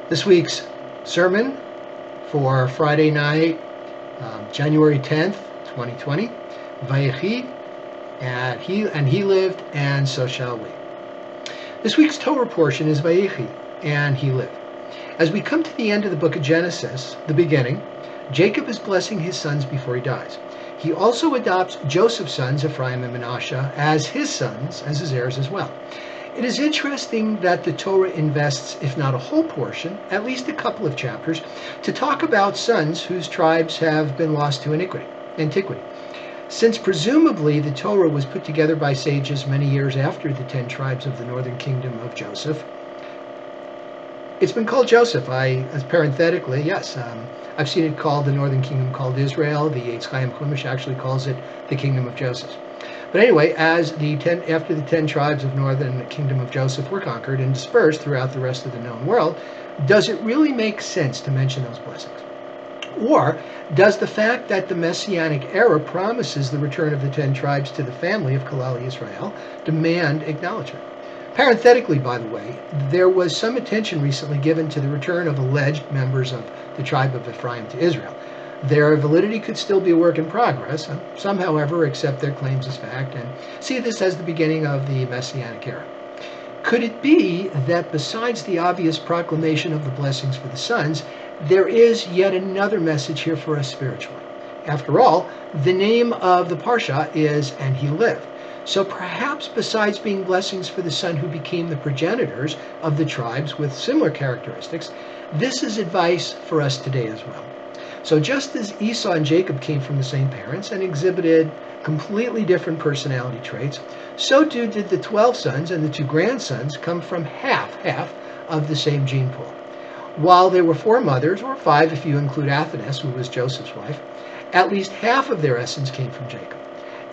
This week's sermon for Friday night, January 10th, 2020, Vayechi, and he lived, and so shall we. This week's Torah portion is Vayechi, and he lived. As we come to the end of the book of Genesis, the beginning, Jacob is blessing his sons before he dies. He also adopts Joseph's sons, Ephraim and Manasseh, as his sons, as his heirs as well. It is interesting that the Torah invests, if not a whole portion, at least a couple of chapters, to talk about sons whose tribes have been lost to antiquity. Since presumably the Torah was put together by sages many years after the 10 tribes of the northern kingdom of Joseph, it's been called Joseph. As parenthetically, yes, I've seen it called the northern kingdom called Israel. The Eitz Chaim Chumash actually calls it the kingdom of Joseph. But anyway, after the 10 tribes of northern kingdom of Joseph were conquered and dispersed throughout the rest of the known world, does it really make sense to mention those blessings? Or does the fact that the Messianic era promises the return of the 10 tribes to the family of Kalal Yisrael demand acknowledgement? Parenthetically, by the way, there was some attention recently given to the return of alleged members of the tribe of Ephraim to Israel. Their validity could still be a work in progress. Some, however, accept their claims as fact and see this as the beginning of the Messianic era. Could it be that besides the obvious proclamation of the blessings for the sons, there is yet another message here for us spiritually? After all, the name of the Parsha is "and he lived." So perhaps besides being blessings for the son who became the progenitors of the tribes with similar characteristics, this is advice for us today as well. So just as Esau and Jacob came from the same parents and exhibited completely different personality traits, so too did the 12 sons and the 2 grandsons come from half of the same gene pool. While there were 4 mothers, or 5 if you include Athenes, who was Joseph's wife, at least half of their essence came from Jacob.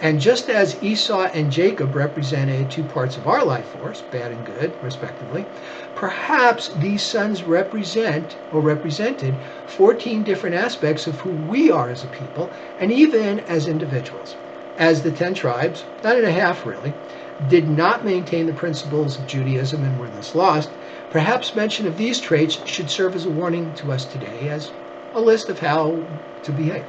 And just as Esau and Jacob represented 2 parts of our life force, bad and good, respectively, perhaps these sons represented 14 different aspects of who we are as a people, and even as individuals. As the 10 tribes, 9.5 really, did not maintain the principles of Judaism and were thus lost, perhaps mention of these traits should serve as a warning to us today, as a list of how to behave.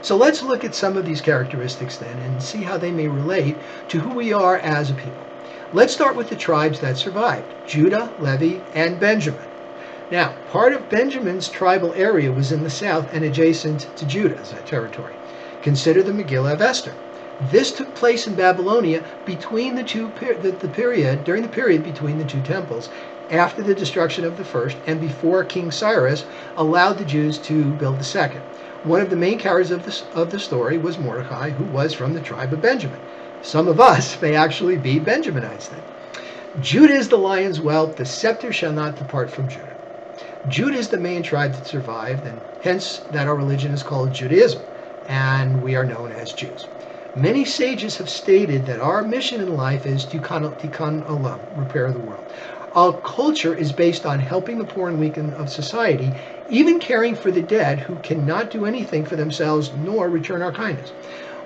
So let's look at some of these characteristics then and see how they may relate to who we are as a people. Let's start with the tribes that survived: Judah, Levi, and Benjamin. Now, part of Benjamin's tribal area was in the south and adjacent to Judah's territory. Consider the Megillah of Esther. This took place in Babylonia during the period between the 2 temples, after the destruction of the first and before King Cyrus allowed the Jews to build the second. One of the main characters of the story was Mordecai, who was from the tribe of Benjamin. Some of us may actually be Benjaminites then. Judah is the lion's whelp, the scepter shall not depart from Judah. Judah is the main tribe that survived, and hence that our religion is called Judaism, and we are known as Jews. Many sages have stated that our mission in life is tikkun olam, repair the world. Our culture is based on helping the poor and weak of society, even caring for the dead who cannot do anything for themselves nor return our kindness.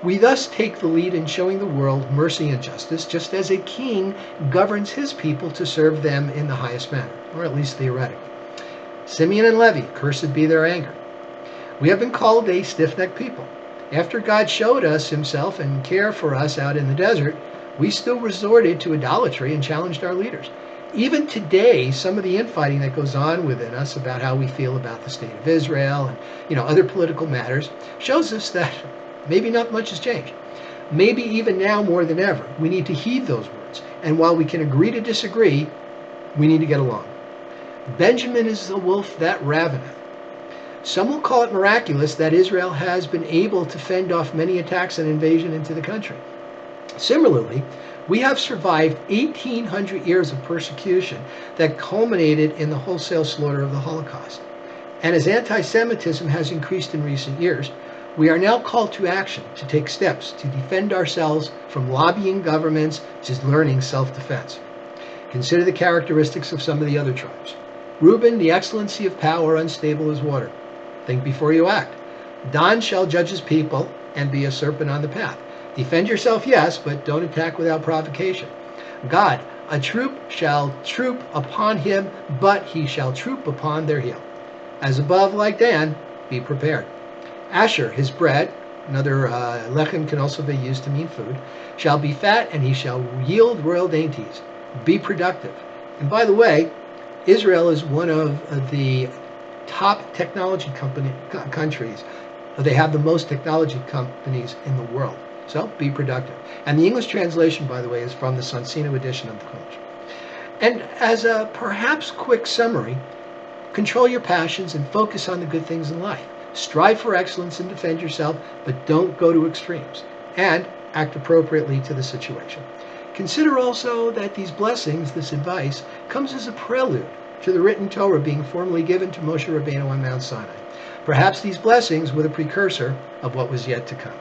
We thus take the lead in showing the world mercy and justice, just as a king governs his people to serve them in the highest manner, or at least theoretically. Simeon and Levi, cursed be their anger. We have been called a stiff-necked people. After God showed us himself and care for us out in the desert, we still resorted to idolatry and challenged our leaders. Even today, some of the infighting that goes on within us about how we feel about the state of Israel and other political matters shows us that maybe not much has changed. Maybe even now more than ever, we need to heed those words. And while we can agree to disagree, we need to get along. Benjamin is the wolf that raveneth. Some will call it miraculous that Israel has been able to fend off many attacks and invasion into the country. Similarly, we have survived 1,800 years of persecution that culminated in the wholesale slaughter of the Holocaust. And as anti-Semitism has increased in recent years, we are now called to action to take steps to defend ourselves from lobbying governments to learning self-defense. Consider the characteristics of some of the other tribes. Reuben, the excellency of power, unstable as water. Think before you act. Dan shall judge his people and be a serpent on the path. Defend yourself, yes, but don't attack without provocation. Gad, A troop shall troop upon him, but he shall troop upon their heel. As above, like Dan, be prepared. Asher, his bread, another lechem can also be used to mean food, shall be fat, and he shall yield royal dainties. Be productive. And by the way, Israel is one of the top technology countries. They have the most technology companies in the world. So be productive. And the English translation, by the way, is from the Sonsino edition of the Chumash. And as a perhaps quick summary, control your passions and focus on the good things in life. Strive for excellence and defend yourself, but don't go to extremes. And act appropriately to the situation. Consider also that these blessings, this advice, comes as a prelude to the written Torah being formally given to Moshe Rabbeinu on Mount Sinai. Perhaps these blessings were the precursor of what was yet to come.